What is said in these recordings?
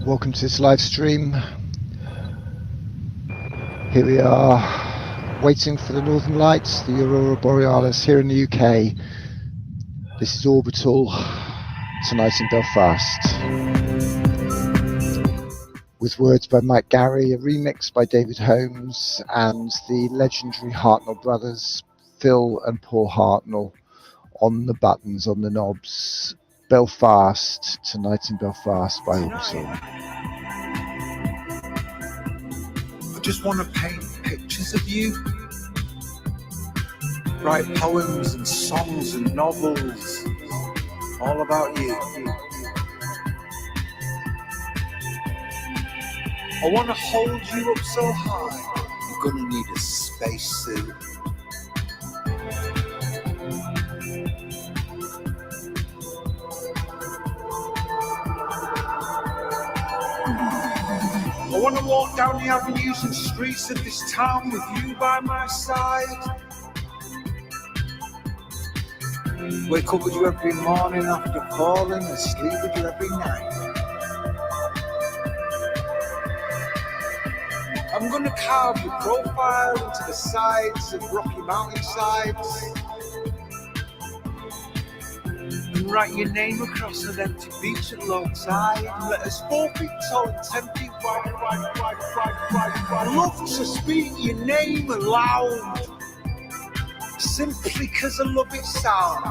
Welcome to this live stream. Here we are, waiting for the Northern Lights, the Aurora Borealis here in the UK. This is Orbital, tonight in Belfast. With words by Mike Gary, a remix by David Holmes, and the legendary Hartnell brothers, Phil and Paul Hartnell, on the buttons, on the knobs. Belfast, tonight in Belfast by Orbital. I just want to paint pictures of you, write poems and songs and novels, all about you. I want to hold you up so high, you're gonna need a spacesuit. I want to walk down the avenues and streets of this town with you by my side. Wake up with you every morning after falling and sleep with you every night. I'm going to carve your profile into the sides of rocky mountainsides and write your name across an empty beach at low tide. And let us 4 feet tall and 10 feet wide. I love to speak your name aloud, simply cause I love its sound.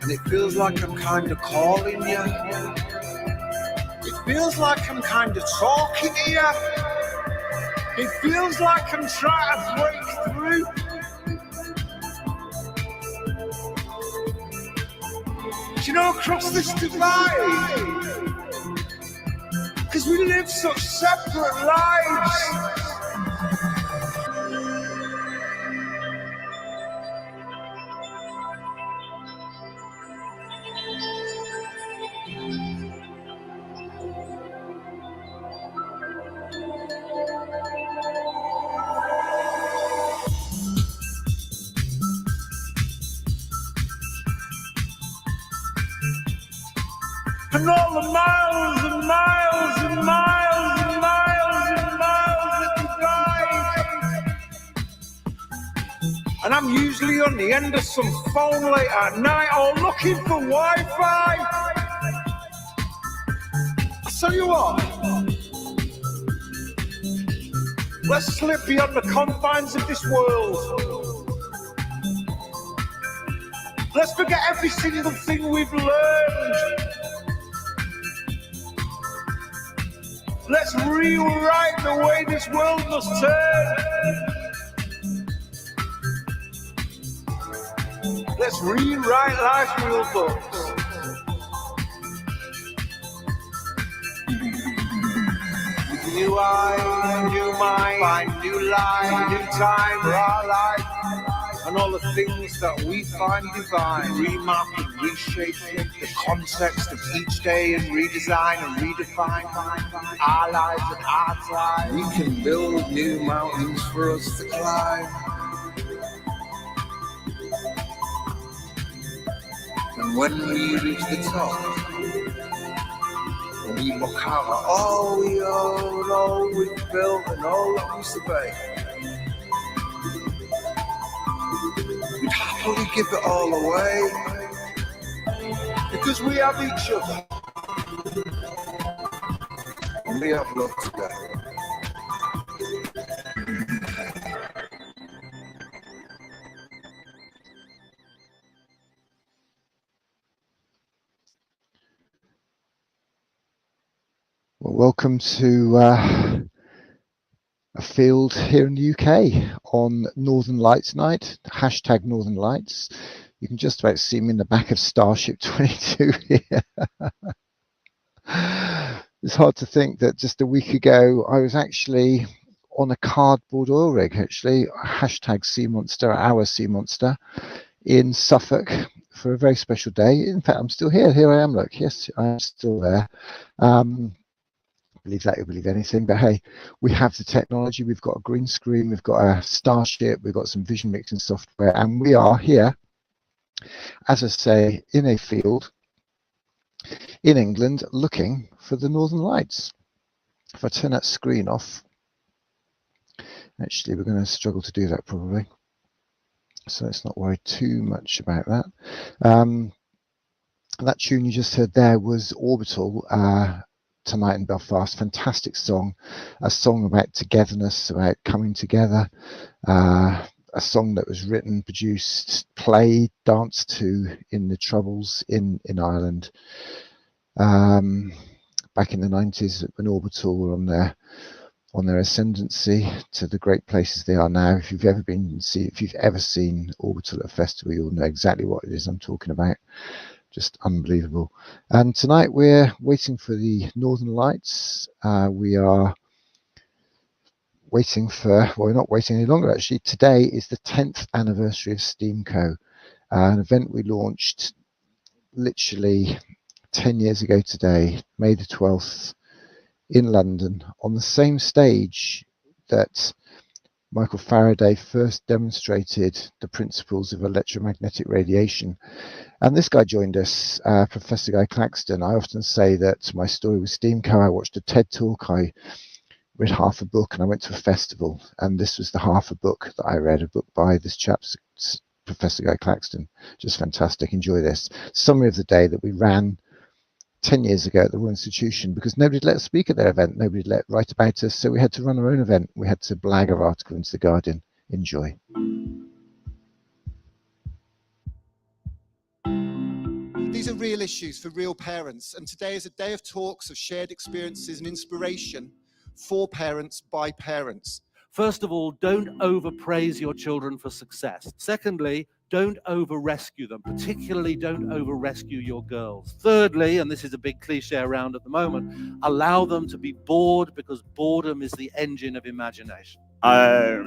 And it feels like I'm kind of calling you. It feels like I'm kind of talking to you. It feels like I'm trying to break through. Do you know, across this divide, cause we live such separate lives. And all the miles and miles and miles and miles and miles that divide. And I'm usually on the end of some phone late at night or looking for Wi-Fi. I tell you what, let's slip beyond the confines of this world. Let's forget every single thing we've learned. Let's rewrite the way this world must turn. Let's rewrite life's rule books. With new eyes, new mind, find new life, new time for our life. And all the things that we find divine, remap and reshape the context of each day and redesign and redefine our lives and our time. We can build new mountains for us to climb. And when we reach the top, we look out at all we own, all we've built and all that we survey. We'd happily give it all away, because we have each other, and we have love together. Well, welcome to a field here in the UK on Northern Lights night, hashtag Northern Lights. You can just about see me in the back of Starship 22 here. It's hard to think that just a week ago I was actually on a cardboard oil rig, actually, hashtag Sea Monster, our Sea Monster, in Suffolk for a very special day. In fact, I'm still here. Here I am, look. Yes, I'm still there. Believe that, you'll believe anything, but hey, we have the technology. We've got a green screen, we've got a Starship, we've got some vision mixing software, and we are here, as I say, in a field in England looking for the Northern Lights. If I turn that screen off, actually we're going to struggle to do that probably, so let's not worry too much about that. That tune you just heard there was Orbital, Tonight in Belfast. Fantastic song, a song about togetherness, about coming together, a song that was written, produced, played, danced to in the Troubles in Ireland back in the 90s when Orbital were on their ascendancy to the great places they are now. If you've ever seen Orbital at a festival, you'll know exactly what it is I'm talking about. Just unbelievable. And tonight we're waiting for the Northern Lights. We are waiting for, well, we're not waiting any longer actually. Today is the 10th anniversary of Steamco, an event we launched literally 10 years ago today, May the 12th, in London, on the same stage that Michael Faraday first demonstrated the principles of electromagnetic radiation. And this guy joined us, Professor Guy Claxton. I often say that my story with Steamco, I watched a TED talk, I read half a book, and I went to a festival, and this was the half a book that I read, a book by this chap, Professor Guy Claxton. Just fantastic. Enjoy this. Summary of the day that we ran 10 years ago at the Royal Institution, because nobody let us speak at their event, nobody let write about us, so we had to run our own event. We had to blag our article into the Guardian. Enjoy. These are real issues for real parents, and today is a day of talks, of shared experiences and inspiration for parents by parents. First of all, don't overpraise your children for success. Secondly, don't over-rescue them, particularly don't over-rescue your girls. Thirdly, and this is a big cliche around at the moment, allow them to be bored, because boredom is the engine of imagination. A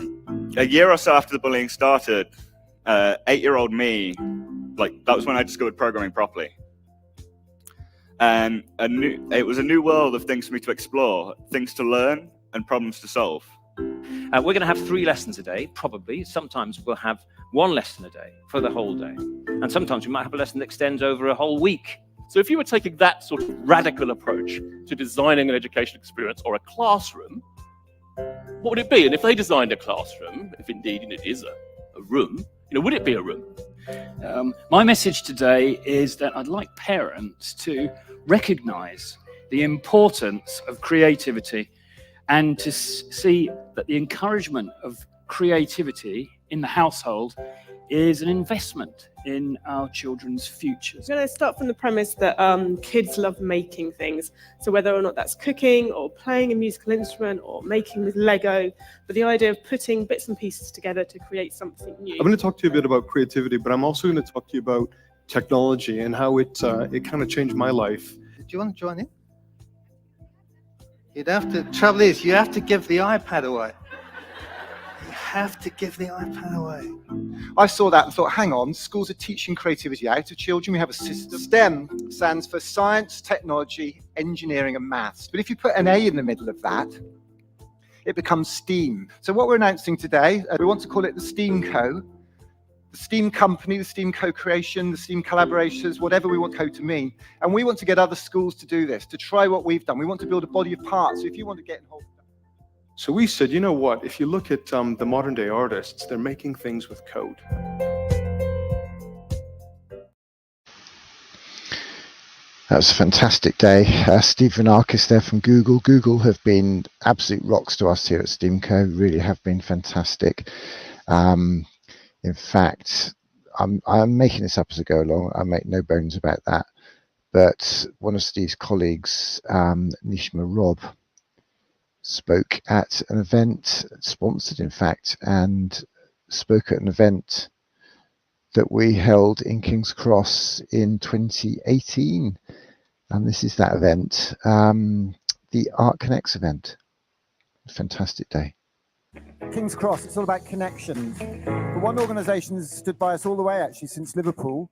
year or so after the bullying started, 8-year-old me, that was when I discovered programming properly. And it was a new world of things for me to explore, things to learn and problems to solve. We're going to have 3 lessons a day, probably. Sometimes we'll have 1 lesson a day for the whole day. And sometimes we might have a lesson that extends over a whole week. So if you were taking that sort of radical approach to designing an education experience or a classroom, what would it be? And if they designed a classroom, if indeed it is a room, would it be a room? My message today is that I'd like parents to recognise the importance of creativity and to see that the encouragement of creativity in the household is an investment in our children's futures. I'm going to start from the premise that kids love making things. So whether or not that's cooking or playing a musical instrument or making with Lego, but the idea of putting bits and pieces together to create something new. I'm going to talk to you a bit about creativity, but I'm also going to talk to you about technology and how it kind of changed my life. Do you want to join in? Trouble is, you have to give the iPad away. You have to give the iPad away. I saw that and thought, hang on, schools are teaching creativity out to children. We have a system. STEM stands for science, technology, engineering and maths. But if you put an A in the middle of that, it becomes STEAM. So what we're announcing today, we want to call it the Steamco, the STEAM company, the STEAM co-creation, the STEAM collaborators, whatever we want code to mean. And we want to get other schools to do this, to try what we've done. We want to build a body of parts. So if you want to get involved. So we said, you know what, if you look at the modern day artists, they're making things with code. That was a fantastic day. Steve Vinakis there from Google. Google have been absolute rocks to us here at Steamco, really have been fantastic. In fact, I'm making this up as I go along. I make no bones about that. But one of Steve's colleagues, Nishma Rob, spoke at an event, sponsored in fact, and spoke at an event that we held in King's Cross in 2018. And this is that event, the Art Connects event. Fantastic day. King's Cross, it's all about connections. The one organisation has stood by us all the way actually since Liverpool,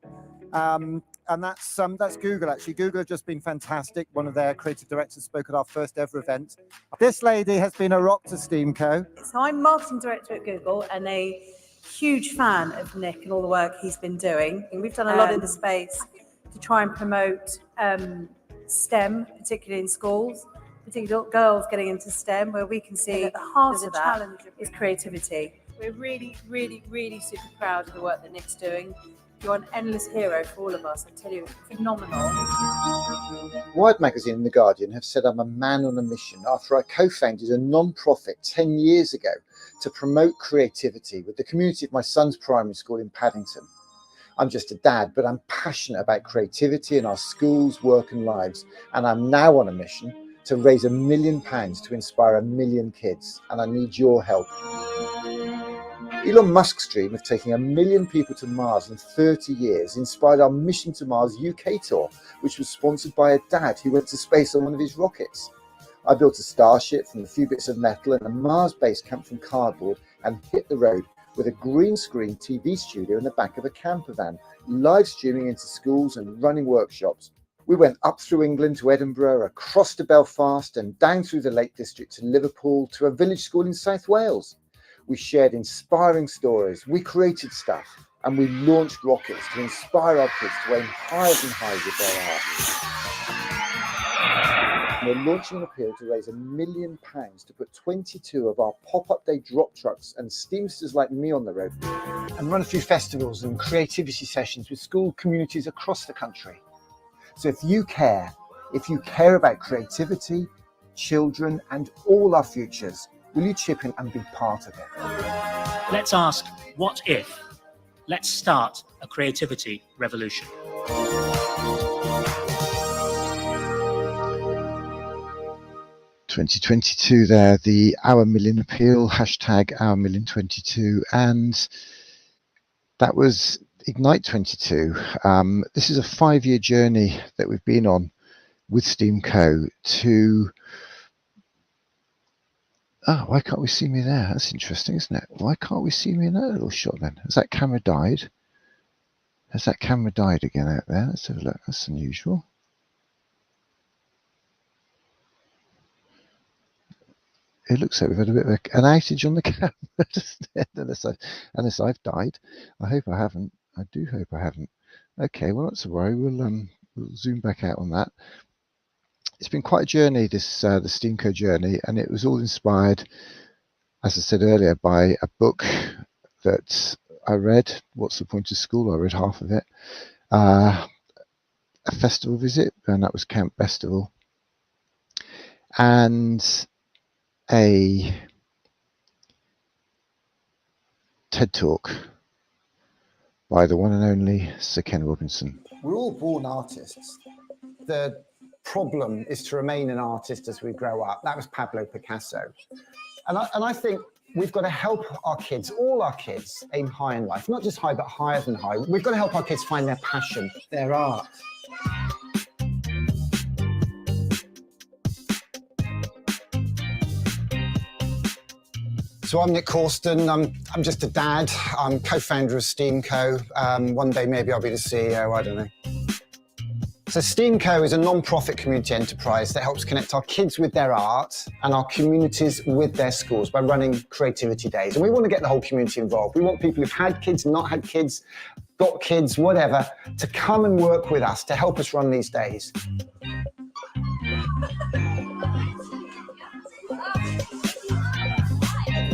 and that's Google actually. Google have just been fantastic. One of their creative directors spoke at our first ever event. This lady has been a rock to Steamco. So I'm marketing director at Google and a huge fan of Nick and all the work he's been doing. And we've done a lot in the space. to try and promote STEM, particularly in schools, particularly girls getting into STEM, where we can see at the heart of that is creativity. We're really, really, really super proud of the work that Nick's doing. You're an endless hero for all of us. I tell you, phenomenal. Wired Magazine and The Guardian have said I'm a man on a mission after I co-founded a non-profit 10 years ago to promote creativity with the community of my son's primary school in Paddington. I'm just a dad, but I'm passionate about creativity in our schools, work and lives. And I'm now on a mission to raise £1 million to inspire 1 million kids. And I need your help. Elon Musk's dream of taking 1 million people to Mars in 30 years inspired our Mission to Mars UK tour, which was sponsored by a dad who went to space on one of his rockets. I built a starship from a few bits of metal and a Mars base camp from cardboard and hit the road with a green screen TV studio in the back of a camper van, live streaming into schools and running workshops. We went up through England to Edinburgh, across to Belfast and down through the Lake District to Liverpool to a village school in South Wales. We shared inspiring stories, we created stuff, and we launched rockets to inspire our kids to aim higher and higher with their art. We're launching an appeal to raise £1 million to put 22 of our pop-up day drop trucks and steamsters like me on the road and run a few festivals and creativity sessions with school communities across the country. So if you care about creativity, children and all our futures, will you chip in and be part of it? Let's ask, what if? Let's start a creativity revolution. (2022) there, the Our Million appeal, hashtag Our Million 22, and that was Ignite 22. This is a 5-year journey that we've been on with STEAMco to... Oh, why can't we see me there? That's interesting, isn't it? Why can't we see me in that little shot then? Has that camera died? Has that camera died again out there? Let's have a look. That's unusual. It looks like we've had a bit of an outage on the camera, doesn't it? Unless I've died. I hope I haven't. I do hope I haven't. Okay, well, not to worry. We'll zoom back out on that. It's been quite a journey, this the STEAMco journey, and it was all inspired, as I said earlier, by a book that I read, What's the Point of School? I read half of it. A festival visit, and that was Camp Festival. And a TED Talk by the one and only Sir Ken Robinson. We're all born artists. The problem is to remain an artist as we grow up. That was Pablo Picasso. And I think we've got to help our kids, all our kids, aim high in life. Not just high, but higher than high. We've got to help our kids find their passion, their art. So I'm Nick Corsten. I'm just a dad. I'm co-founder of STEAMco. One day maybe I'll be the CEO, I don't know. So STEAMco is a non-profit community enterprise that helps connect our kids with their art and our communities with their schools by running creativity days. And we want to get the whole community involved. We want people who've had kids, not had kids, got kids, whatever, to come and work with us to help us run these days.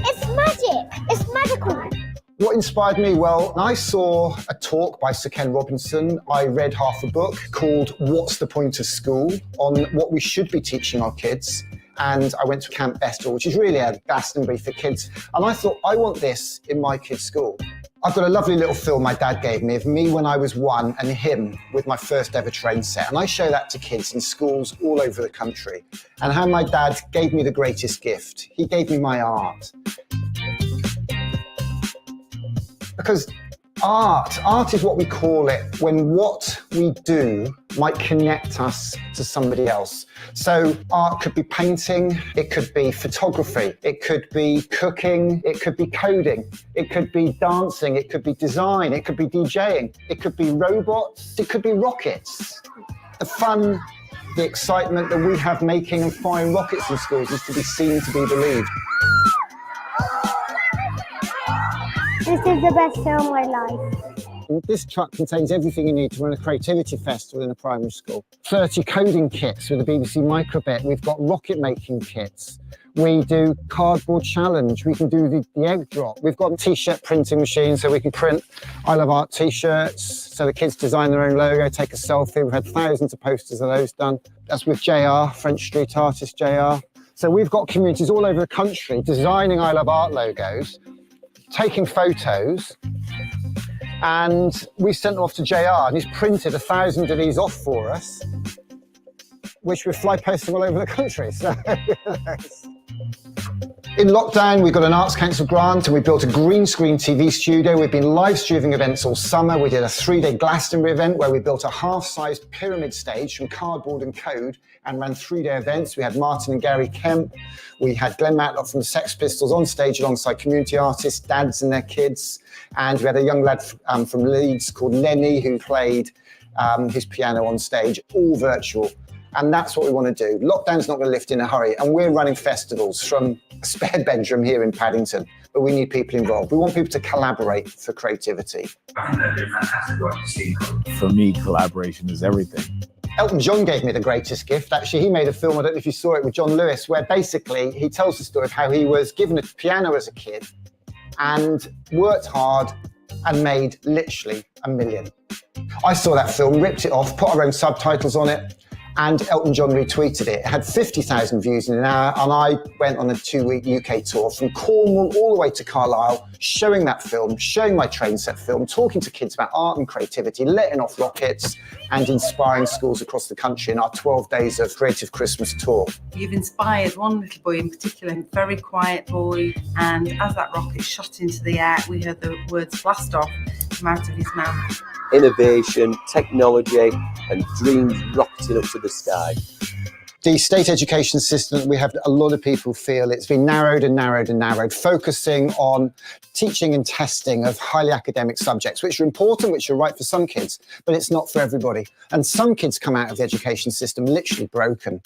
It's magic! It's magical! What inspired me? Well, I saw a talk by Sir Ken Robinson. I read half a book called What's the Point of School? On what we should be teaching our kids. And I went to Camp Festival, which is really a Glastonbury for kids. And I thought, I want this in my kids' school. I've got a lovely little film my dad gave me of me when I was 1 and him with my first ever train set. And I show that to kids in schools all over the country. And how my dad gave me the greatest gift. He gave me my art. Because art is what we call it when what we do might connect us to somebody else. So art could be painting, it could be photography, it could be cooking, it could be coding, it could be dancing, it could be design, it could be DJing, it could be robots, it could be rockets. The fun, the excitement that we have making and firing rockets in schools is to be seen, to be believed. This is the best day of my life. This truck contains everything you need to run a creativity festival in a primary school. 30 coding kits with the BBC Microbit. We've got rocket making kits. We do cardboard challenge. We can do the egg drop. We've got a t-shirt printing machine so we can print I Love Art t-shirts. So the kids design their own logo, take a selfie. We've had thousands of posters of those done. That's with JR, French street artist JR. So we've got communities all over the country designing I Love Art logos, taking photos, and we sent them off to JR, and he's printed 1,000 of these off for us, which we're fly posting all over the country. So in lockdown, we got an Arts Council grant and we built a green screen TV studio. We've been live streaming events all summer. We did a 3-day Glastonbury event where we built a half-sized pyramid stage from cardboard and code and ran 3-day events. We had Martin and Gary Kemp. We had Glenn Matlock from the Sex Pistols on stage alongside community artists, dads and their kids. And we had a young lad from Leeds called Lenny who played his piano on stage, all virtual. And that's what we want to do. Lockdown's not going to lift in a hurry. And we're running festivals from a spare bedroom here in Paddington, but we need people involved. We want people to collaborate for creativity. I think that'd be fantastic work to see. For me, collaboration is everything. Elton John gave me the greatest gift. Actually, he made a film, I don't know if you saw it, with John Lewis, where basically he tells the story of how he was given a piano as a kid and worked hard and made literally $1 million. I saw that film, ripped it off, put our own subtitles on it, and Elton John retweeted it. It had 50,000 views in an hour, and I went on a 2-week UK tour from Cornwall all the way to Carlisle, showing that film, showing my train set film, talking to kids about art and creativity, letting off rockets, and inspiring schools across the country in our 12 days of Creative Christmas tour. You've inspired one little boy in particular, a very quiet boy, and as that rocket shot into the air, we heard the words blast off come out of his mouth. Innovation, technology, and dreams rocketing up to the sky. The state education system, we have a lot of people feel it's been narrowed and narrowed and narrowed, focusing on teaching and testing of highly academic subjects, which are important, which are right for some kids, but it's not for everybody. And some kids come out of the education system literally broken.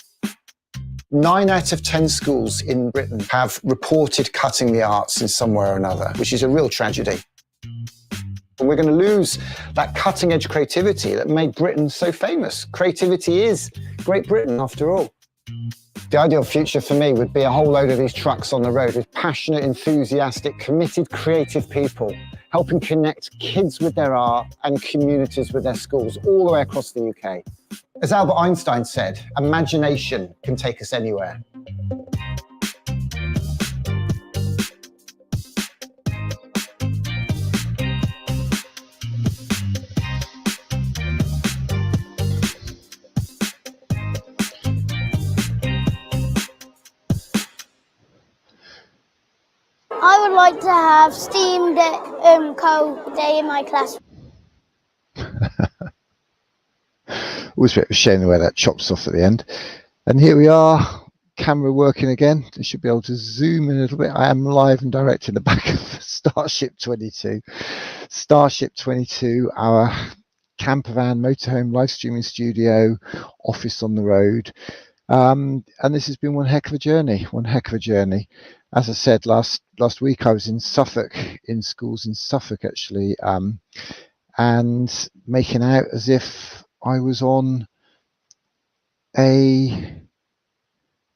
9 out of 10 schools in Britain have reported cutting the arts in some way or another, which is a real tragedy. And we're going to lose that cutting-edge creativity that made Britain so famous. Creativity is Great Britain, after all. The ideal future for me would be a whole load of these trucks on the road with passionate, enthusiastic, committed, creative people, helping connect kids with their art and communities with their schools all the way across the UK. As Albert Einstein said, imagination can take us anywhere. I would like to have steamed cold day in my class. Always a bit of a shame the way that chops off at the end. And here we are, camera working again. I should be able to zoom in a little bit. I am live and direct in the back of Starship 22. Starship 22, our camper van, motorhome, live streaming studio, office on the road. And this has been one heck of a journey, As I said last week, I was in Suffolk, in schools in Suffolk actually, and making out as if I was on a.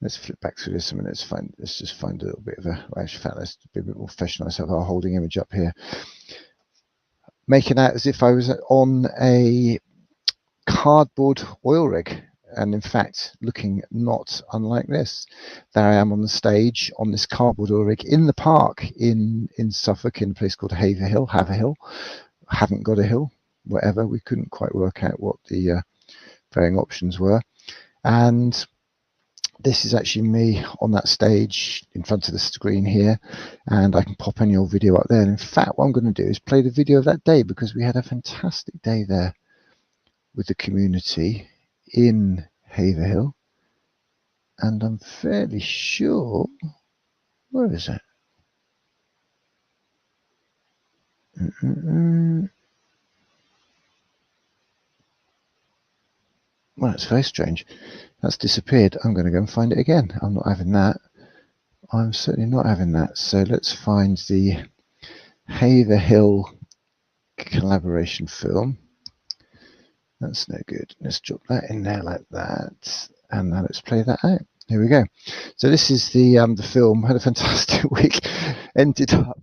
Let's flip back through this a minute. Let's just find a little bit of a. Well, actually, in fact, let's be a bit more professional. Let's have our holding image up here. Making out as if I was on a cardboard oil rig. And in fact, looking not unlike this. There I am on the stage on this cardboard oil rig in the park in Suffolk, in a place called Haverhill. Haven't got a hill, whatever. We couldn't quite work out what the varying options were. And this is actually me on that stage in front of the screen here. And I can pop any old video up there. And in fact, what I'm going to do is play the video of that day, because we had a fantastic day there with the community in Haverhill, and I'm fairly sure, where is it? Well, it's very strange. That's disappeared. I'm going to go and find it again. I'm not having that. I'm certainly not having that. So let's find the Haverhill collaboration film. That's no good. Let's drop that in there like that. And now let's play that out. Here we go. So this is the film. Had a fantastic week. Ended up.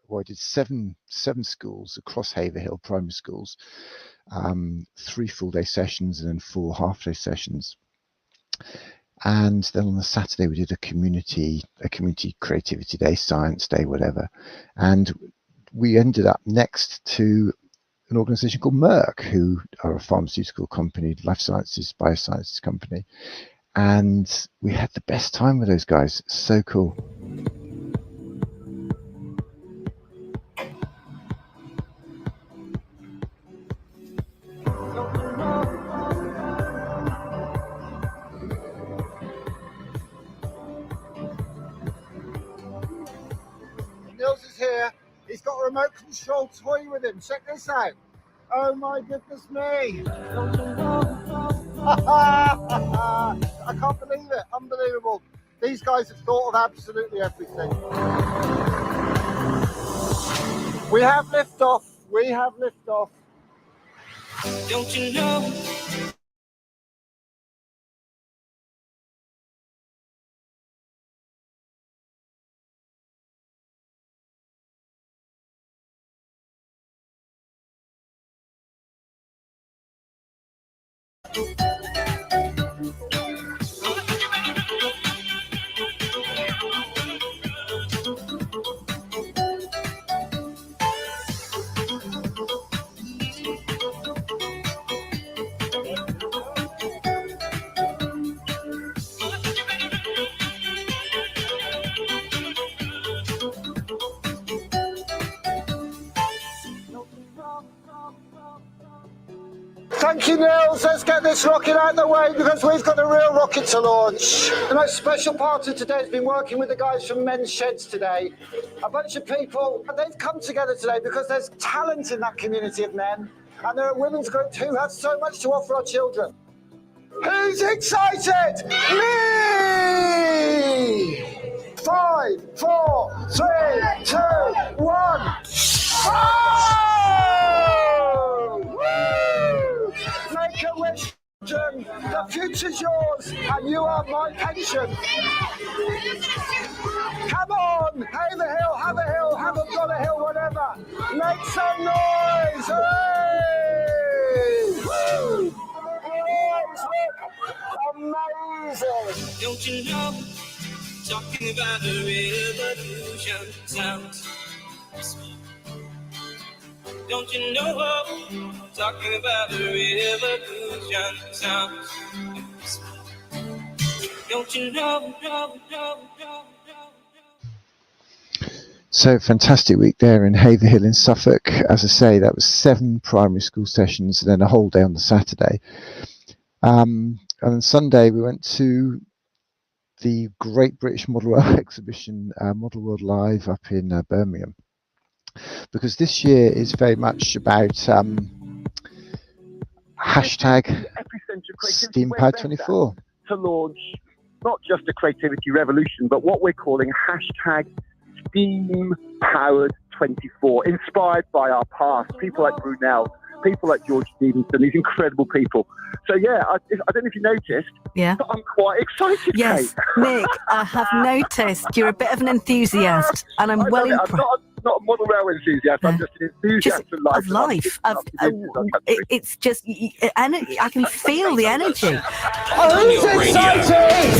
Well, I did seven schools across Haverhill primary schools, 3 full-day sessions and then 4 half-day sessions. And then on the Saturday we did a community creativity day, science day, whatever. And we ended up next to an organization called Merck, who are a pharmaceutical company, life sciences, biosciences company. And we had the best time with those guys. So cool. Nils is here. He's got a remote control toy with him. Check this out. Oh my goodness me. I can't believe it. Unbelievable. These guys have thought of absolutely everything. We have liftoff. We have liftoff. Don't you know? Thank you, Nils. Let's get this rocket out of the way because we've got a real rocket to launch. The most special part of today has been working with the guys from Men's Sheds today. A bunch of people, they've come together today because there's talent in that community of men. And there are women's groups who have so much to offer our children. Who's excited? Me! 5, 4, 3, 2, 1. Oh! Woo! Make a wish, children. The future's yours, and you are my pension. Come on, Haverhill, Haverhill, haven't got a hill, whatever. Make some noise! Hooray! Woo! Amazing! Don't you know, talking about the revolution sounds. Don't you know, talking about the revolution sounds. Don't you know, So fantastic week there in Haverhill in Suffolk. As I say, that was 7 primary school sessions and then a whole day on the Saturday. And on Sunday we went to the Great British Model World exhibition, Model World Live up in Birmingham. Because this year is very much about hashtag STEAMPowered24. To launch not just a creativity revolution, but what we're calling hashtag STEAMPowered24, inspired by our past, people like Brunel, people like George Stevenson, these incredible people. So yeah, I don't know if you noticed, but I'm quite excited. Yes, Kate. Nick, I have noticed you're a bit of an enthusiast, and I'm well impressed. I'm not a model railway enthusiast. I'm just an enthusiast of life. Of life. It's just, I can feel the energy. Who's excited?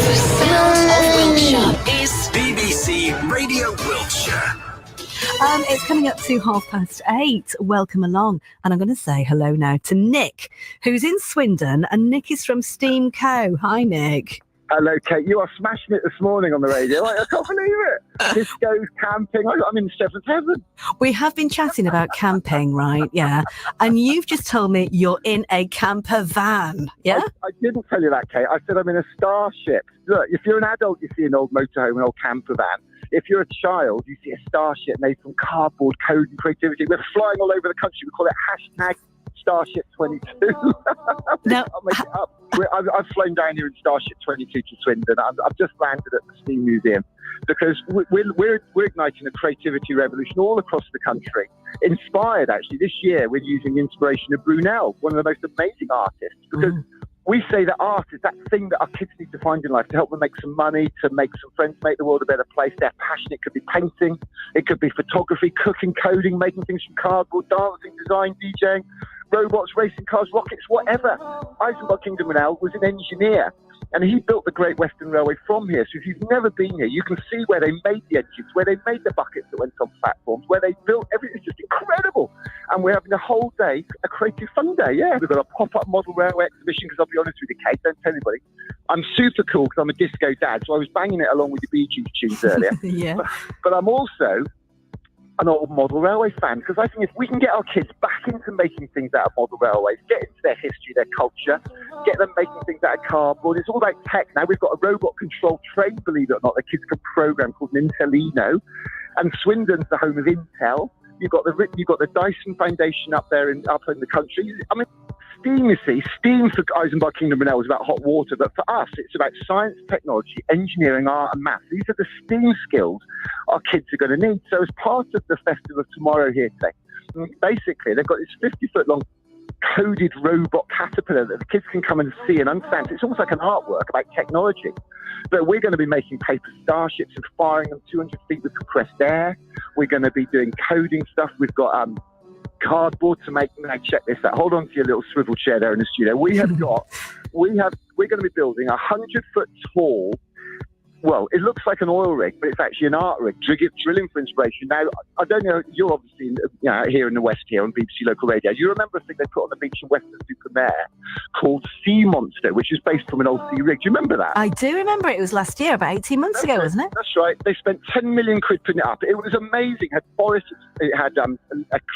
Wiltshire is BBC Radio Wiltshire. It's coming up to 8:30. Welcome along. And I'm going to say hello now to Nick, who's in Swindon, and Nick is from Steam Co. Hi, Nick. Hello, Kate. You are smashing it this morning on the radio. I can't believe it. Discos, camping. I'm in 7th heaven. We have been chatting about camping, right? Yeah. And you've just told me you're in a camper van. Yeah? I didn't tell you that, Kate. I said I'm in a Starship. Look, if you're an adult, you see an old motorhome, an old camper van. If you're a child, you see a Starship made from cardboard, code and creativity. We're flying all over the country. We call it hashtag Starship 22. Now, I'll make it up. I've flown down here in Starship 22 to Swindon. I've just landed at the Steam Museum. because we're igniting a creativity revolution all across the country. Inspired, actually, this year we're using the inspiration of Brunel, one of the most amazing artists, because we say that art is that thing that our kids need to find in life to help them make some money, to make some friends, make the world a better place. They're passionate. It could be painting, it could be photography, cooking, coding, making things from cardboard, dancing, design, DJing, robots, racing cars, rockets, whatever. Eisenbach Kingdom Brunel was an engineer, and he built the Great Western Railway from here. So if you've never been here, you can see where they made the engines, where they made the buckets that went on platforms, where they built everything. It's just incredible. And we're having a whole day, a creative fun day, yeah. We've got a pop-up model railway exhibition, because I'll be honest with you, Kate, don't tell anybody. I'm super cool because I'm a disco dad, so I was banging it along with the Bee Gees tunes earlier. Yeah. But I'm also an old model railway fan, because I think if we can get our kids back into making things out of model railways, get into their history, their culture, get them making things out of cardboard. It's all about tech now. We've got a robot-controlled train, believe it or not, that kids can program, called an Intelino, and Swindon's the home of Intel. You've got the Dyson Foundation up in the country. I mean, STEAM, you see, STEAM for Eisenbach Kingdom Brunel was about hot water, but for us, it's about science, technology, engineering, art, and maths. These are the STEAM skills our kids are going to need. So as part of the festival tomorrow here today, basically, they've got this 50-foot long coded robot caterpillar that the kids can come and see and understand. It's almost like an artwork about technology. But we're going to be making paper starships and firing them 200 feet with compressed air. We're going to be doing coding stuff. We've got cardboard to make. Now check this out. Hold on to your little swivel chair there in the studio. We're going to be building a 100-foot tall. Well, it looks like an oil rig, but it's actually an art rig, drilling for inspiration. Now, I don't know, you're obviously here in the West here on BBC Local Radio. You remember a thing they put on the beach in Weston-super-Mare called Sea Monster, which is based from an old sea rig. Do you remember that? I do remember it. It was last year, about 18 months ago, wasn't it? That's right. They spent 10 million quid putting it up. It was amazing. It had forests, it had a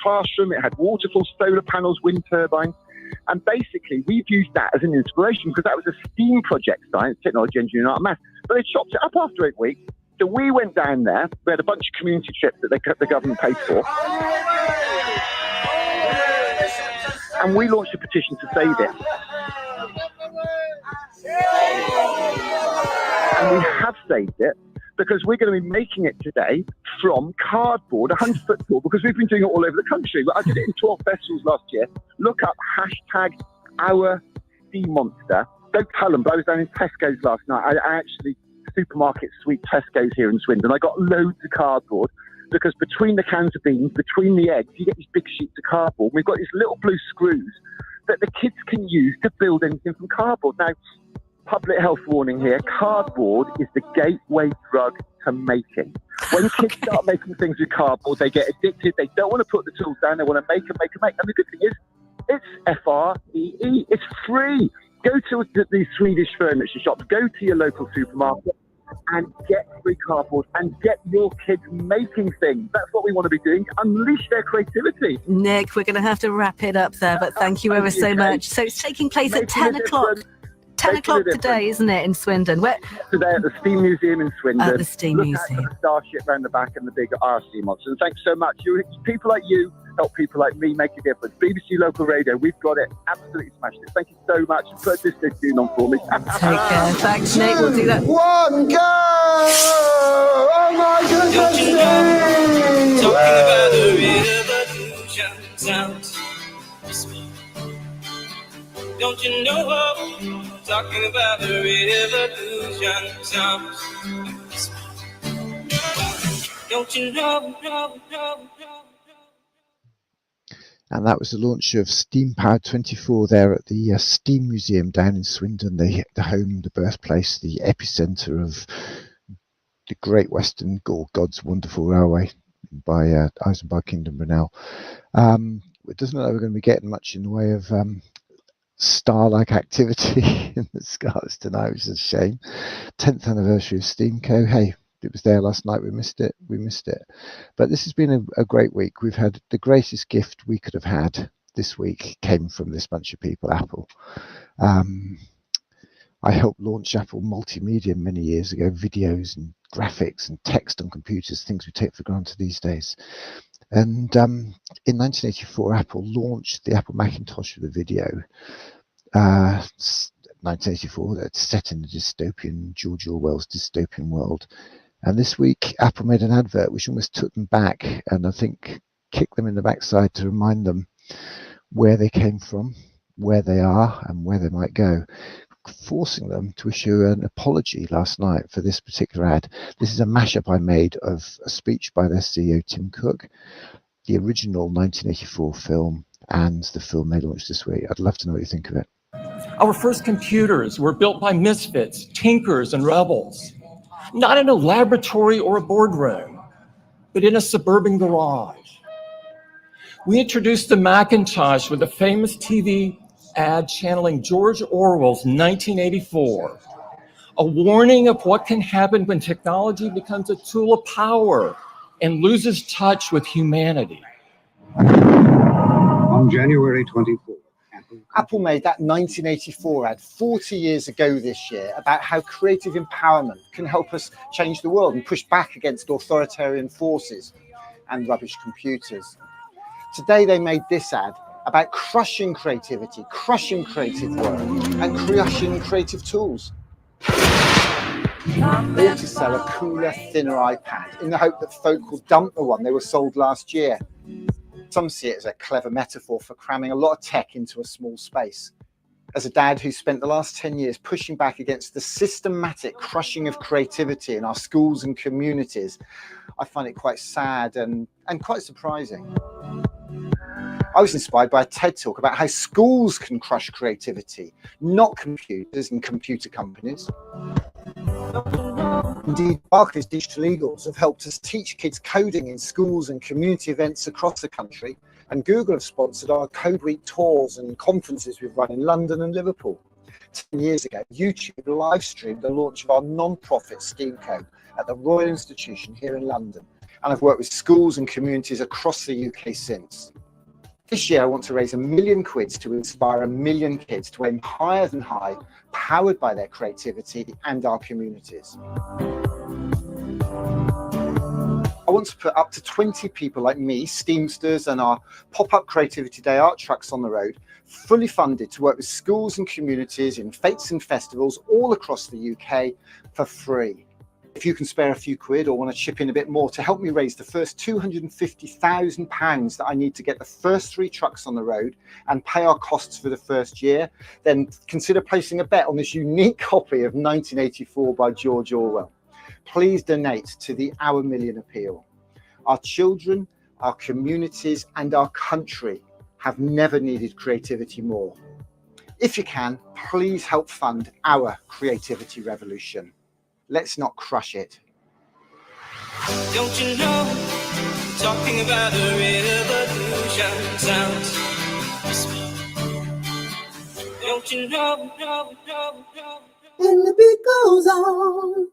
classroom, it had waterfalls, solar panels, wind turbines. And basically, we've used that as an inspiration because that was a STEAM project, science, technology, engineering, art, and math. But they chopped it up after 8 weeks. So we went down there. We had a bunch of community trips that the government paid for. And we launched a petition to save it. And we have saved it because we're going to be making it today from cardboard, 100-foot tall, because we've been doing it all over the country. I did it in 12 festivals last year. Look up #OurSeaMonster. Don't tell them, but I was down in Tesco's last night. I actually, supermarket suite Tesco's here in Swindon. I got loads of cardboard because between the cans of beans, between the eggs, you get these big sheets of cardboard. We've got these little blue screws that the kids can use to build anything from cardboard. Now, public health warning here, cardboard is the gateway drug to making. When kids start making things with cardboard, they get addicted. They don't want to put the tools down. They want to make. And the good thing is, it's FREE. It's free. Go to the Swedish furniture shops. Go to your local supermarket and get free cardboard and get your kids making things. That's what we want to be doing. Unleash their creativity. Nick, we're going to have to wrap it up there, but thank you ever so much. So it's taking place at 10 o'clock. 10 o'clock today, isn't it, in Swindon? Where? Today at the Steam Museum in Swindon. At the Steam Museum. Look at the starship around the back and the big RC monster. And thanks so much. People like you help people like me make a difference. BBC Local Radio, we've got it. Absolutely smashed it. Thank you so much. Put this tune on for me. Take care. Thanks, Nick. We'll do that. One go! Oh my goodness! Talking about the revolution sounds. Don't you know? Talking about the revolution sounds. Don't you know? And that was the launch of Steam Powered 24 there at the Steam Museum down in Swindon, the home, the birthplace, the epicenter of the Great Western God's Wonderful Railway by Eisenbach Kingdom Brunel. It doesn't look like we're going to be getting much in the way of star-like activity in the skies tonight, which is a shame. 10th anniversary of Steamco. Hey, it was there last night. We missed it. But this has been a great week. We've had the greatest gift we could have had this week came from this bunch of people, Apple. I helped launch Apple Multimedia many years ago, videos and graphics and text on computers, things we take for granted these days. And in 1984, Apple launched the Apple Macintosh with a video. 1984, that's set in a dystopian, George Orwell's dystopian world. And this week, Apple made an advert which almost took them back, and I think kicked them in the backside to remind them where they came from, where they are, and where they might go, forcing them to issue an apology last night for this particular ad. This is a mashup I made of a speech by their CEO, Tim Cook, the original 1984 film, and the film they launched this week. I'd love to know what you think of it. Our first computers were built by misfits, tinkers, and rebels. Not in a laboratory or a boardroom, but in a suburban garage. We introduced the Macintosh with a famous TV ad channeling George Orwell's 1984, a warning of what can happen when technology becomes a tool of power and loses touch with humanity. On January 24th, Apple made that 1984 ad 40 years ago this year about how creative empowerment can help us change the world and push back against authoritarian forces and rubbish computers. Today they made this ad about crushing creativity, crushing creative work, and crushing creative tools. All to sell a cooler, thinner iPad in the hope that folk will dump the one they were sold last year. Some see it as a clever metaphor for cramming a lot of tech into a small space. As a dad who spent the last 10 years pushing back against the systematic crushing of creativity in our schools and communities, I find it quite sad and quite surprising. I was inspired by a TED talk about how schools can crush creativity, not computers and computer companies. Indeed, Barclays Digital Eagles have helped us teach kids coding in schools and community events across the country, and Google have sponsored our Code Week tours and conferences we've run in London and Liverpool. 10 years ago, YouTube live streamed the launch of our non-profit STEAMCO at the Royal Institution here in London, and I've worked with schools and communities across the UK since. This year, I want to raise £1 million to inspire 1 million kids to aim higher than high, powered by their creativity and our communities. I want to put up to 20 people like me, Steamsters, and our pop-up Creativity Day art trucks on the road, fully funded to work with schools and communities in fetes and festivals all across the UK for free. If you can spare a few quid or want to chip in a bit more to help me raise the first £250,000 that I need to get the first 3 trucks on the road and pay our costs for the first year, then consider placing a bet on this unique copy of 1984 by George Orwell. Please donate to the Our Million appeal. Our children, our communities, and our country have never needed creativity more. If you can, please help fund our creativity revolution. Let's not crush it. Don't you know, talking about a revolution sounds sweet. Don't you know, And the beat goes on,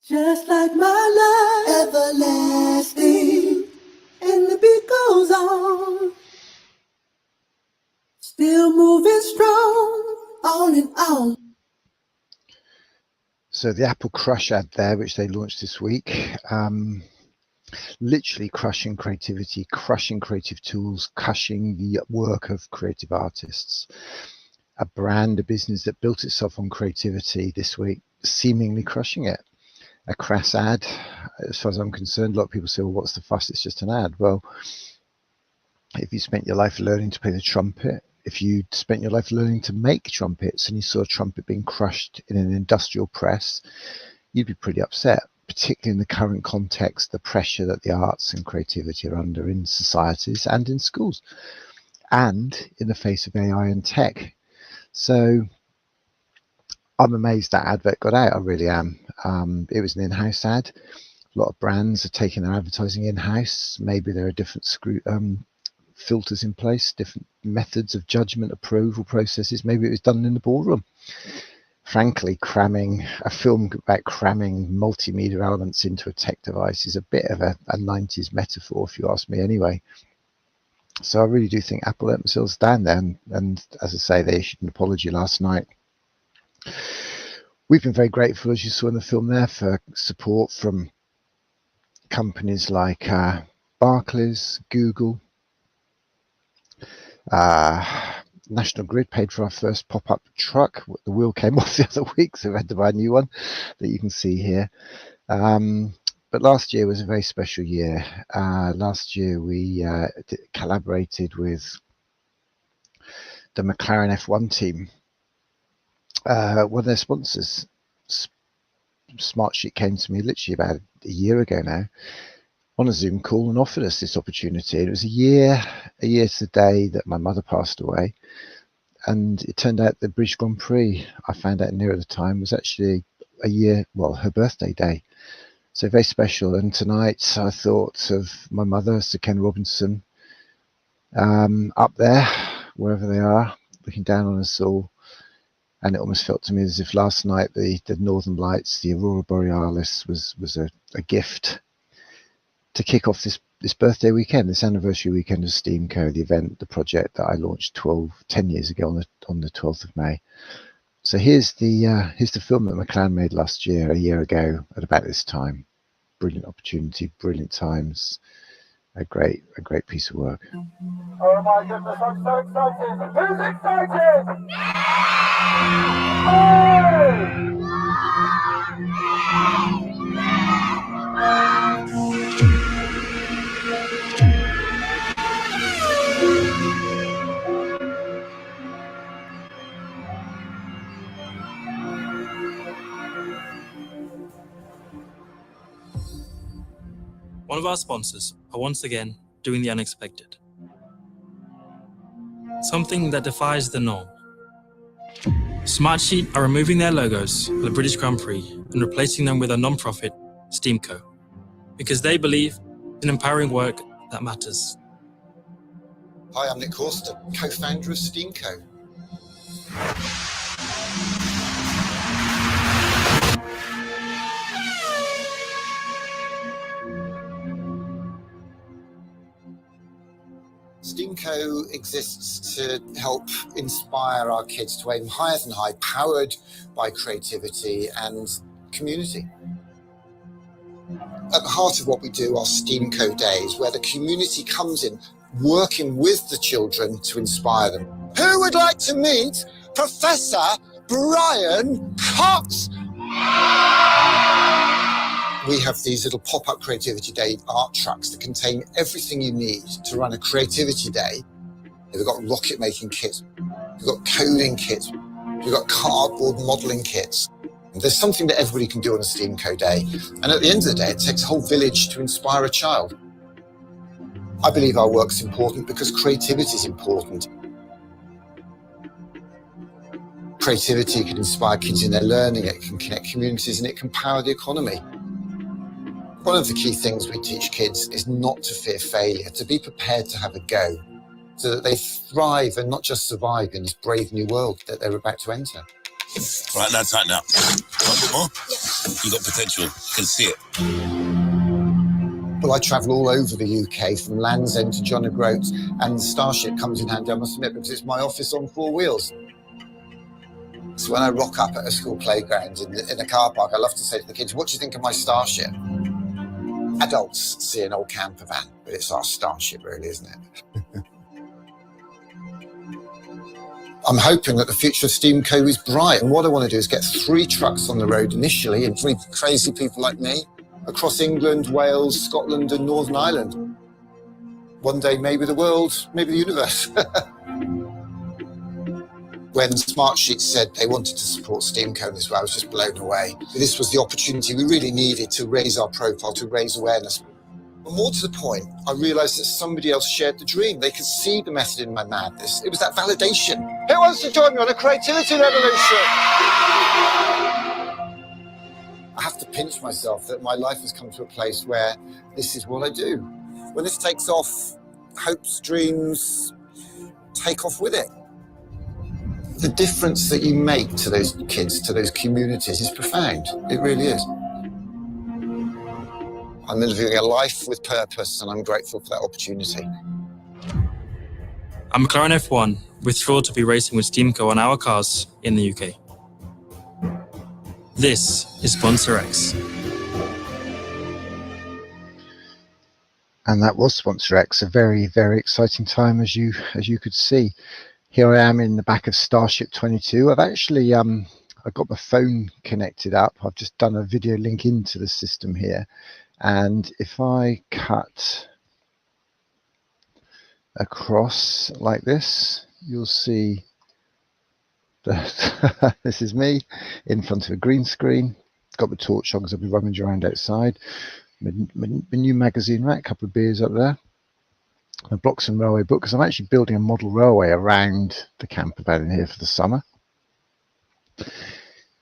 just like my love, everlasting. And the beat goes on, still moving strong, on and on. So the Apple Crush ad there, which they launched this week, literally crushing creativity, crushing creative tools, crushing the work of creative artists. A brand, a business that built itself on creativity this week, seemingly crushing it. A crass ad, as far as I'm concerned. A lot of people say, well, what's the fuss? It's just an ad. Well, if you spent your life learning to play the trumpet, if you spent your life learning to make trumpets and you saw a trumpet being crushed in an industrial press, you'd be pretty upset, particularly in the current context, the pressure that the arts and creativity are under in societies and in schools, and in the face of AI and tech. So I'm amazed that advert got out. I really am. It was an in-house ad. A lot of brands are taking their advertising in-house. Maybe there are different filters in place, different methods of judgment, approval processes. Maybe it was done in the boardroom. Frankly, cramming a film about cramming multimedia elements into a tech device is a bit of a 90s metaphor, if you ask me anyway. So I really do think Apple let themselves down there, and as I say, they issued an apology last night. We've been very grateful, as you saw in the film there, for support from companies like Barclays, Google, National Grid paid for our first pop-up truck. The wheel came off the other week, so we had to buy a new one that you can see here. But last year was a very special year. Last year we collaborated with the McLaren F1 team. One of their sponsors, Smartsheet, came to me literally about a year ago now on a Zoom call and offered us this opportunity. It was a year to the day that my mother passed away. And it turned out the British Grand Prix, I found out nearer the time, was actually a year, well, her birthday day. So very special. And tonight I thought of my mother, Sir Ken Robinson, up there, wherever they are, looking down on us all. And it almost felt to me as if last night the Northern Lights, the Aurora Borealis, was a gift to kick off this birthday weekend, this anniversary weekend of STEAMCO, the event, the project that I launched 10 years ago on the 12th of May. So here's the film that McLaren made last year, a year ago at about this time. Brilliant opportunity, brilliant times, a great piece of work. Oh my goodness, I'm so excited! Who's excited? One of our sponsors are once again doing the unexpected. Something that defies the norm. Smartsheet are removing their logos for the British Grand Prix and replacing them with a non-profit, STEAMCO, because they believe in empowering work that matters. Hi, I'm Nick Horston, co-founder of STEAMCO. STEAMCO exists to help inspire our kids to aim higher than high, powered by creativity and community. At the heart of what we do are STEAMCO days, where the community comes in, working with the children to inspire them. Who would like to meet Professor Brian Cox? We have these little pop-up creativity day art trucks that contain everything you need to run a creativity day. We've got rocket making kits, we've got coding kits, we've got cardboard modeling kits. And there's something that everybody can do on a STEAMCO day. And at the end of the day, it takes a whole village to inspire a child. I believe our work's important because creativity is important. Creativity can inspire kids in their learning, it can connect communities, and it can power the economy. One of the key things we teach kids is not to fear failure, to be prepared to have a go, so that they thrive and not just survive in this brave new world that they're about to enter. Right, now tighten up. Want a bit more? You've got potential, you can see it. Well, I travel all over the UK, from Land's End to John O'Groats, and Starship comes in handy, I must admit, because it's my office on 4 wheels. So when I rock up at a school playground in a car park, I love to say to the kids, what do you think of my Starship? Adults see an old camper van, but it's our Starship really, isn't it? I'm hoping that the future of STEAMCO is bright, and what I want to do is get 3 trucks on the road initially, and 3 crazy people like me, across England, Wales, Scotland and Northern Ireland. One day maybe the world, maybe the universe. When Smartsheet said they wanted to support STEAMCO in this way, I was just blown away. This was the opportunity we really needed to raise our profile, to raise awareness. But more to the point, I realised that somebody else shared the dream. They could see the method in my madness. It was that validation. Who wants to join me on a creativity revolution? I have to pinch myself that my life has come to a place where this is what I do. When this takes off, hopes, dreams take off with it. The difference that you make to those kids, to those communities, is profound. It really is. I'm living a life with purpose, and I'm grateful for that opportunity. At McLaren F1, we're thrilled to be racing with STEAMCO on our cars in the UK. This is Sponsor X. And that was Sponsor X, a very, very exciting time, as you could see. here I am in the back of Starship 22. I've actually I've got my phone connected up. I've just done a video link into the system here, and if I cut across like this, you'll see that this is me in front of a green screen. Got the torch on because I'll be rummaging around outside. My new magazine rack, a couple of beers up there. My Blocks and Railway book, because I'm actually building a model railway around the camper van in here for the summer.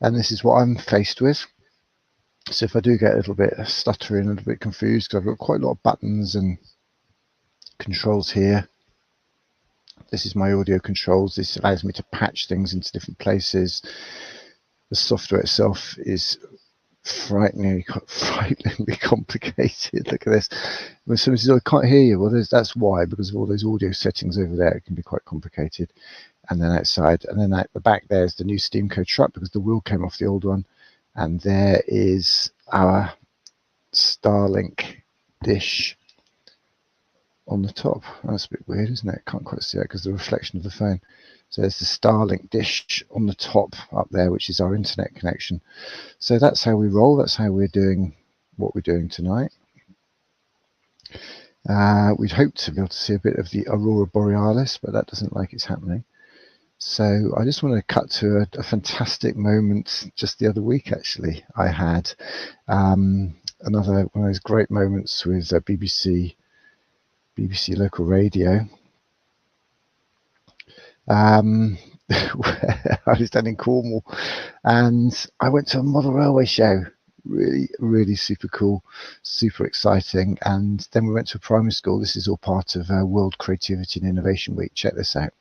And this is what I'm faced with. So if I do get a little bit stuttering, a little bit confused, because I've got quite a lot of buttons and controls here. This is my audio controls. This allows me to patch things into different places. The software itself is frighteningly complicated. Look at this. When someone says, "Oh, I can't hear you," well, that's why, because of all those audio settings over there. It can be quite complicated. And then outside, and then at the back there's the new Steamco truck, because the wheel came off the old one. And there is our Starlink dish on the top. That's a bit weird, isn't it? Can't quite see it because of the reflection of the phone. So there's the Starlink dish on the top up there, which is our internet connection. So that's how we roll. That's how we're doing what we're doing tonight. We'd hoped to be able to see a bit of the Aurora Borealis, but that doesn't like it's happening. So I just want to cut to a fantastic moment just the other week, actually. I had another one of those great moments with BBC local radio. I was down in Cornwall and I went to a model railway show. Really super cool, super exciting. And then we went to a primary school. This is all part of World Creativity and Innovation Week. Check this out.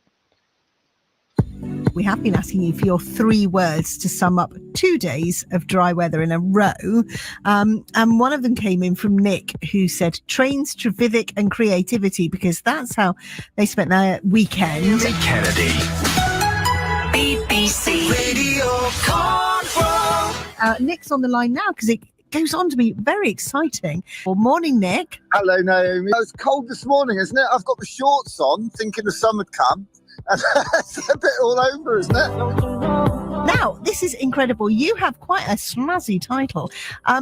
We have been asking you for your 3 words to sum up 2 days of dry weather in a row. And one of them came in from Nick, who said trains, Trevithick and creativity, because that's how they spent their weekend. Nick Kennedy. BBC Radio Control. Nick's on the line now because it goes on to be very exciting. Well, morning, Nick. Hello, Naomi. It's cold this morning, isn't it? I've got the shorts on, thinking the sun had come. And it's a bit all over, isn't it? Now, this is incredible. You have quite a snazzy title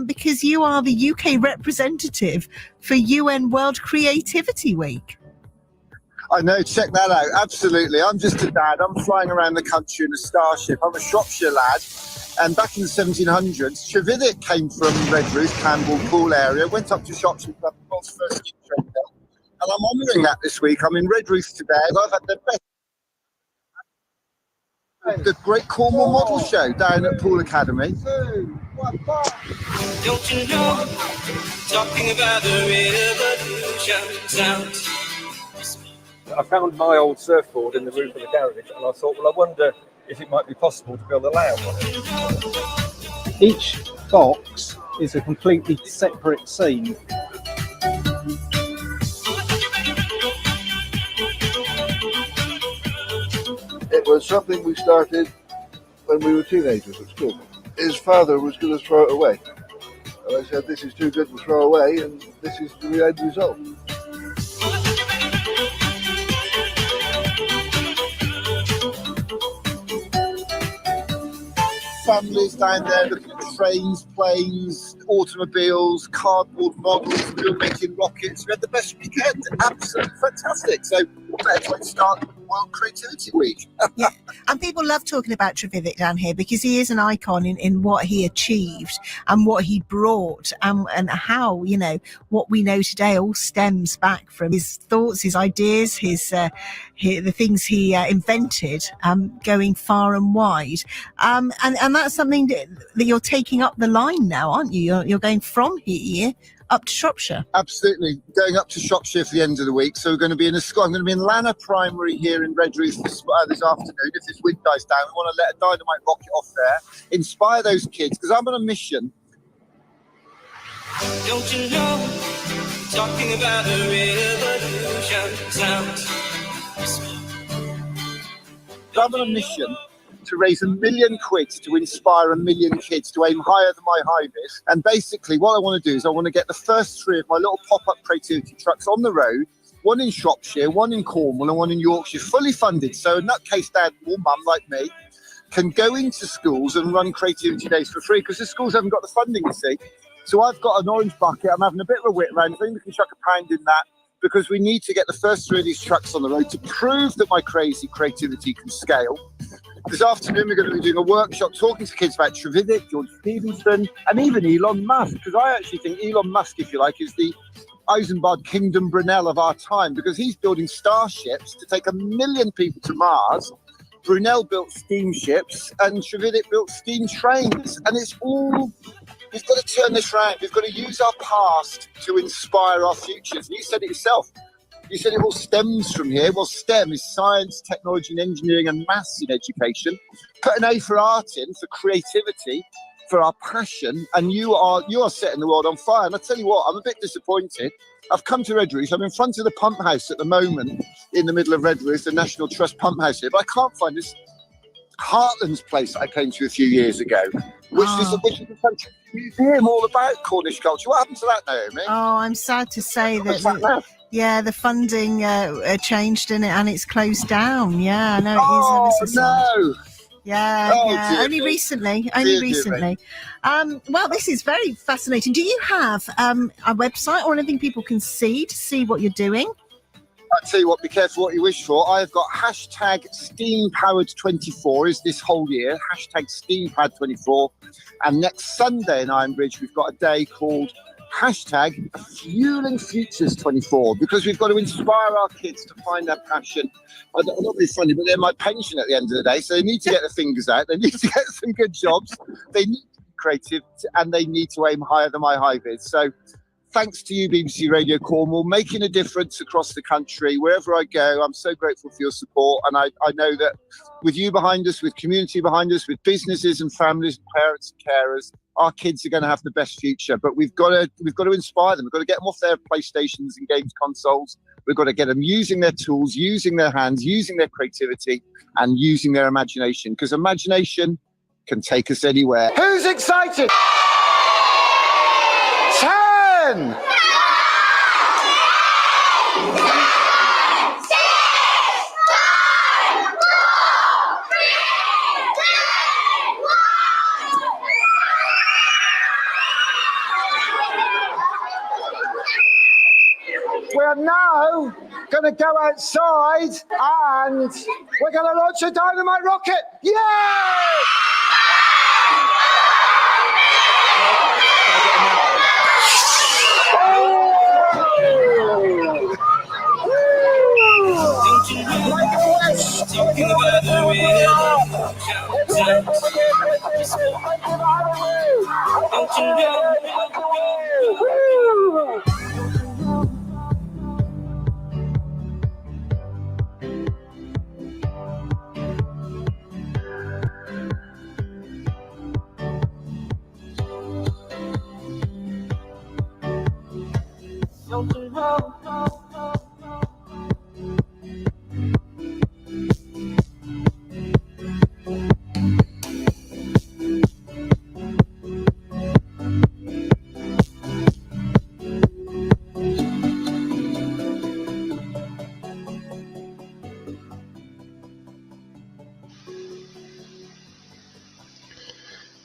because you are the UK representative for UN World Creativity Week. I know, check that out. Absolutely. I'm just a dad. I'm flying around the country in a Starship. I'm a Shropshire lad. And back in the 1700s, Trevithick came from Redruth, Campbell, Pool area, went up to Shropshire to have the world's first ski train built. And I'm honouring that this week. I'm in Redruth today. I've had the best. The Great Cornwall Model Show down at Pool Academy. Don't you know, talking about the revolution sounds. I found my old surfboard in the roof of the garage, and I thought, well, I wonder if it might be possible to build a layout on it. Each box is a completely separate scene. It was something we started when we were teenagers at school. His father was going to throw it away. And I said, this is too good to throw away, and this is the end result. Families down there looking at trains, planes, automobiles, cardboard models. We were making rockets. We had the best weekend. Absolutely fantastic. So let's start World Creativity Week. Yeah, and people love talking about Trevithick down here because he is an icon in what he achieved and what he brought, and how, you know, what we know today all stems back from his thoughts, his ideas, the things he invented, going far and wide, and that's something that you're taking up the line now, aren't you? You're going from here up to Shropshire. Absolutely, going up to Shropshire for the end of the week. So we're going to be in a school. I'm going to be in Lanna Primary here in Redruth this afternoon. If this wind dies down, we want to let a dynamite rocket off there, inspire those kids, because I'm on a mission. Don't you know, talking about the revolution sounds. I'm on a mission to raise £1 million to inspire 1 million kids to aim higher than my high vis. And basically what I want to do is I want to get the first 3 of my little pop-up creativity trucks on the road one in Shropshire, one in Cornwall, and one in Yorkshire, fully funded. So a nutcase dad or mum like me can go into schools and run creativity days for free because the schools haven't got the funding, you see. So I've got an orange bucket. I'm having a bit of a whit around. I think we can chuck a pound in that because we need to get the first 3 of these trucks on the road to prove that my crazy creativity can scale. This afternoon, we're going to be doing a workshop talking to kids about Trevithick, George Stephenson, and even Elon Musk, because I actually think Elon Musk, if you like, is the Eisenbart Kingdom Brunel of our time, because he's building starships to take 1 million people to Mars. Brunel built steamships, and Trevithick built steam trains. And it's all, we've got to turn this round. We've got to use our past to inspire our futures. And you said it yourself. You said it all stems from here. Well, STEM is science, technology, and engineering and maths in education. Put an A for art in, for creativity, for our passion, and you are setting the world on fire. And I tell you what, I'm a bit disappointed. I've come to Redruth. I'm in front of the pump house at the moment, in the middle of Redruth, the National Trust pump house here. But I can't find this Heartlands place I came to a few years ago, which is a fantastic museum all about Cornish culture. What happened to that, Naomi? Oh, I'm sad to say that. Yeah, the funding changed in it and it's closed down. Yeah, no, it is. No. Yeah, yeah. Only recently. Well, this is very fascinating. Do you have a website or anything people can see to see what you're doing? I tell you what, be careful what you wish for. I've got hashtag SteamPowered24 is this whole year, hashtag SteamPowered24. And next Sunday in Ironbridge, we've got a day called hashtag Fueling Futures 24, because we've got to inspire our kids to find their passion. I'm not being funny, but they're my pension at the end of the day, so they need to get their fingers out, they need to get some good jobs, they need to be creative, and they need to aim higher than my high vid. So thanks to you, BBC Radio Cornwall, making a difference across the country. Wherever I go, I'm so grateful for your support, and I know that with you behind us, with community behind us, with businesses and families and parents and carers, our kids are going to have the best future. But we've got to inspire them. We've got to get them off their PlayStations and games consoles. We've got to get them using their tools, using their hands, using their creativity, and using their imagination, because imagination can take us anywhere. Who's excited? 10! We're now going to go outside and we're going to launch a dynamite rocket. Yay!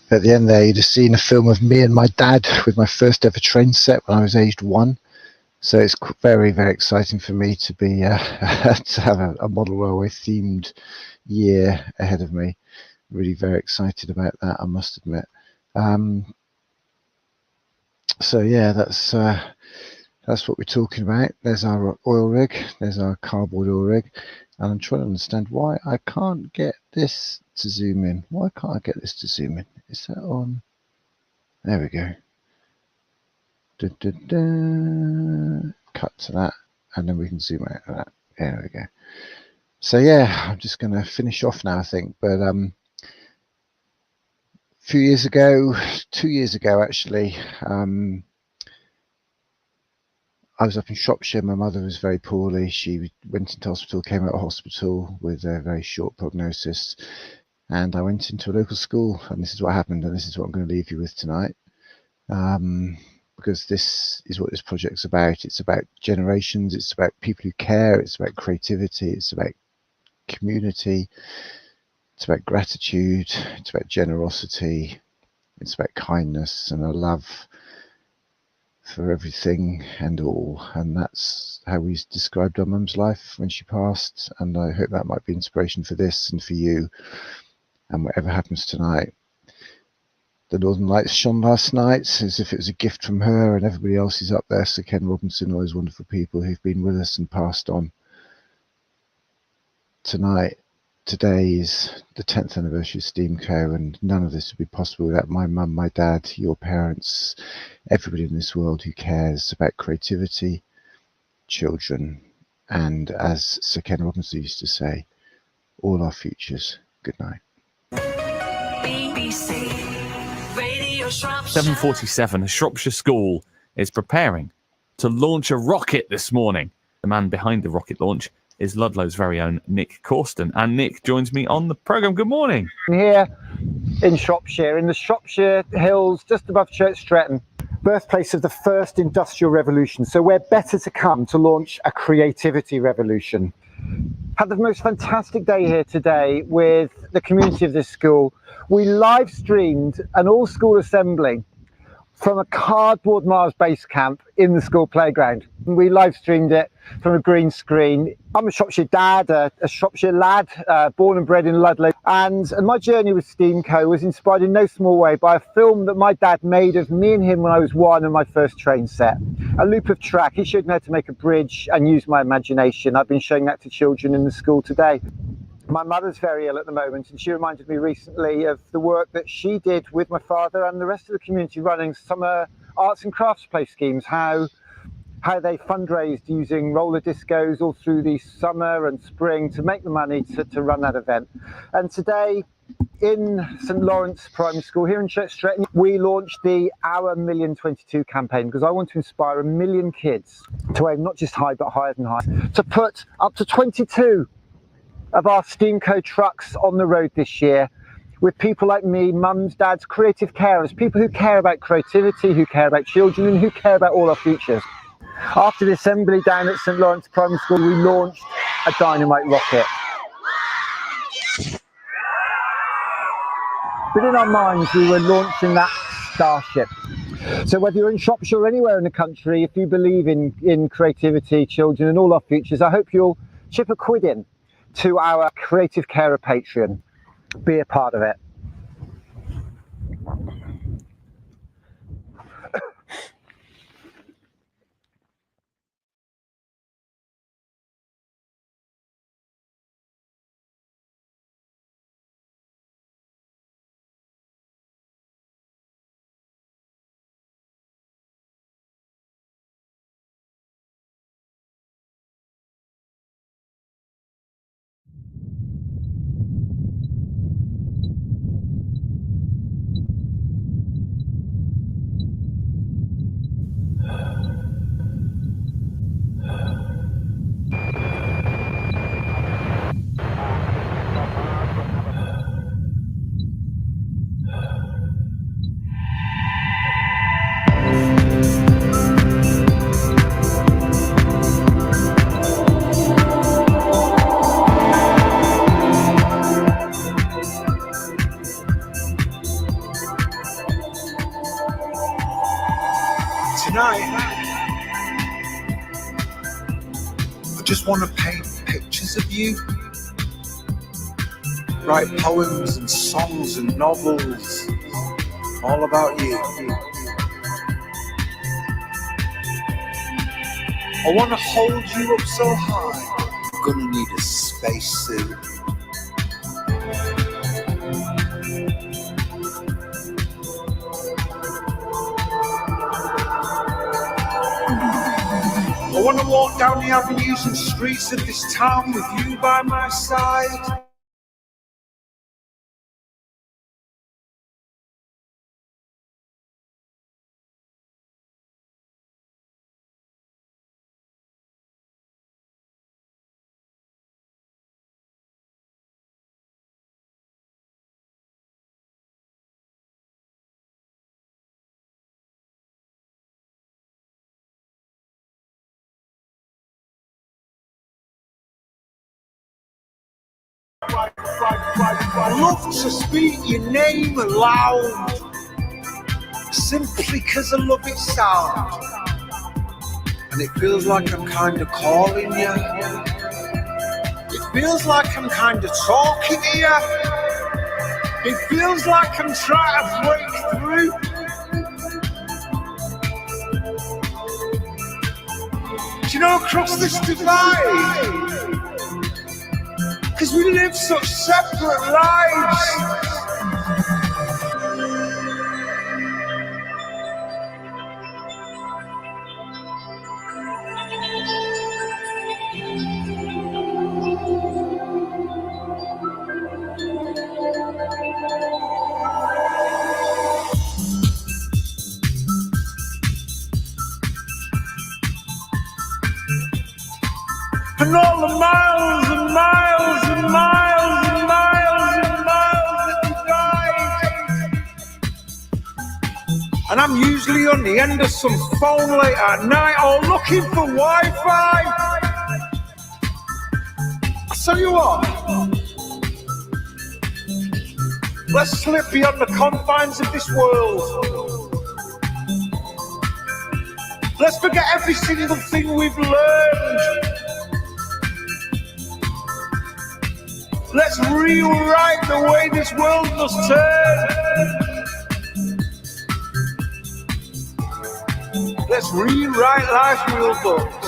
At the end there, you'd have seen a film of me and my dad with my first ever train set when I was aged 1. So it's very, very exciting for me to be to have a model railway themed year ahead of me. Really very excited about that, I must admit. So yeah, that's what we're talking about. There's our oil rig, there's our cardboard oil rig, and I'm trying to understand why I can't get this to zoom in. Why can't I get this to zoom in? Is that on? There we go. Cut to that, and then we can zoom out of that. There we go. So yeah, I'm just going to finish off now, I think. But a few years ago, 2 years ago actually, I was up in Shropshire. My mother was very poorly. She went into hospital, came out of hospital with a very short prognosis. And I went into a local school, and this is what happened, and this is what I'm going to leave you with tonight. Because because this is what this project's about. It's about generations, it's about people who care, it's about creativity, it's about community, it's about gratitude, it's about generosity, it's about kindness and a love for everything and all. And that's how we described our mum's life when she passed, and I hope that might be inspiration for this and for you and whatever happens tonight. The Northern Lights shone last night as if it was a gift from her, and everybody else is up there. So Ken Robinson, all those wonderful people who've been with us and passed on. Today is the 10th anniversary of Steamco, and none of this would be possible without my mum, my dad, your parents, everybody in this world who cares about creativity, children, and as Sir Ken Robinson used to say, all our futures. Good night. BBC Radio Shropshire. 7:47, a Shropshire school is preparing to launch a rocket this morning. The man behind the rocket launch is Ludlow's very own Nick Corsten. And Nick joins me on the programme. Good morning. Here in Shropshire, in the Shropshire Hills, just above Church Stretton, birthplace of the first industrial revolution. So we're better to come to launch a creativity revolution. Had the most fantastic day here today with the community of this school. We live streamed an all school assembly from a cardboard Mars base camp in the school playground. We live streamed it from a green screen. I'm a Shropshire dad, a Shropshire lad, born and bred in Ludlow. And my journey with Steamco was inspired in no small way by a film that my dad made of me and him when I was 1 and my first train set. A loop of track. He showed me how to make a bridge and use my imagination. I've been showing that to children in the school today. My mother's very ill at the moment, and she reminded me recently of the work that she did with my father and the rest of the community running summer arts and crafts play schemes, how they fundraised using roller discos all through the summer and spring to make the money to run that event. And today in St Lawrence Primary School here in Church Stretton, we launched the Our Million 22 campaign, because I want to inspire 1 million kids to aim not just high but higher than high, to put up to 22 of our Steamco trucks on the road this year with people like me, mums, dads, creative carers, people who care about creativity, who care about children and who care about all our futures. After the assembly down at St Lawrence Primary School, we launched a dynamite rocket. But in our minds, we were launching that starship. So whether you're in Shropshire or anywhere in the country, if you believe in creativity, children and all our futures, I hope you'll chip a quid in to our Creative Carer Patreon. Be a part of it. I just want to paint pictures of you, write poems and songs and novels all about you. I want to hold you up so high, I'm gonna need a spacesuit. I want to walk down the avenues and streets of this town with you by my side. love to speak your name aloud, simply 'cause I love its sound. And it feels like I'm kind of calling you. It feels like I'm kind of talking to you. It feels like I'm trying to break through. Do you know, across this divide, 'cause we live such separate lives. And all the miles and miles and miles and miles and miles that we drive. And I'm usually on the end of some phone late at night or looking for Wi-Fi. I tell you what, let's slip beyond the confines of this world. Let's forget every single thing we've learned. Let's rewrite the way this world must turn. Let's rewrite life's real books.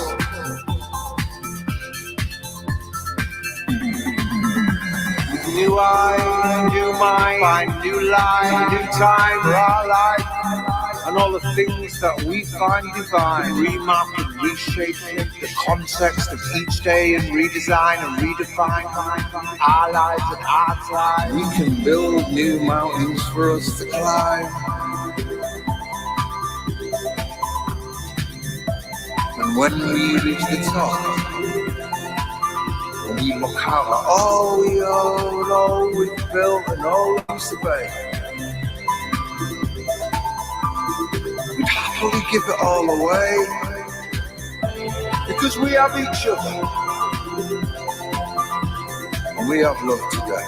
New eyes, new mind, find new life, new time for our life. And all the things that we find divine, remap and reshape the context of each day and redesign and redefine our lives and our time. We can build new mountains for us to climb. And when we reach the top, when we look out at all we own, and all we've built and all we used to be, we'd happily give it all away, because we have each other and we have love today.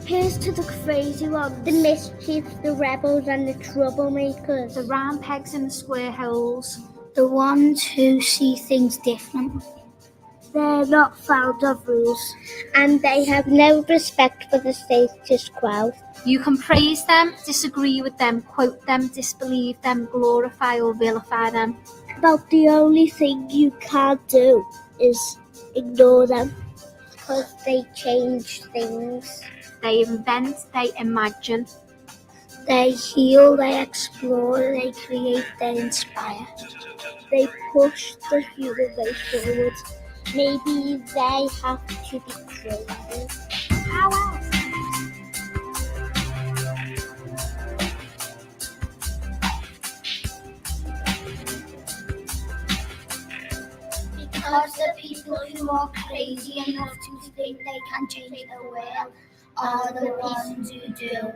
Here's to the crazy ones, the mischiefs, the rebels and the troublemakers. The round pegs in the square holes. The ones who see things differently. They're not fond of rules. And they have no respect for the status quo. You can praise them, disagree with them, quote them, disbelieve them, glorify or vilify them. But the only thing you can't do is ignore them. Because they change things. They invent, they imagine. They heal, they explore, they create, they inspire. They push the human race forward. Maybe they have to be crazy. How else? Because the people who are crazy enough to think they can change the world are the ones who do.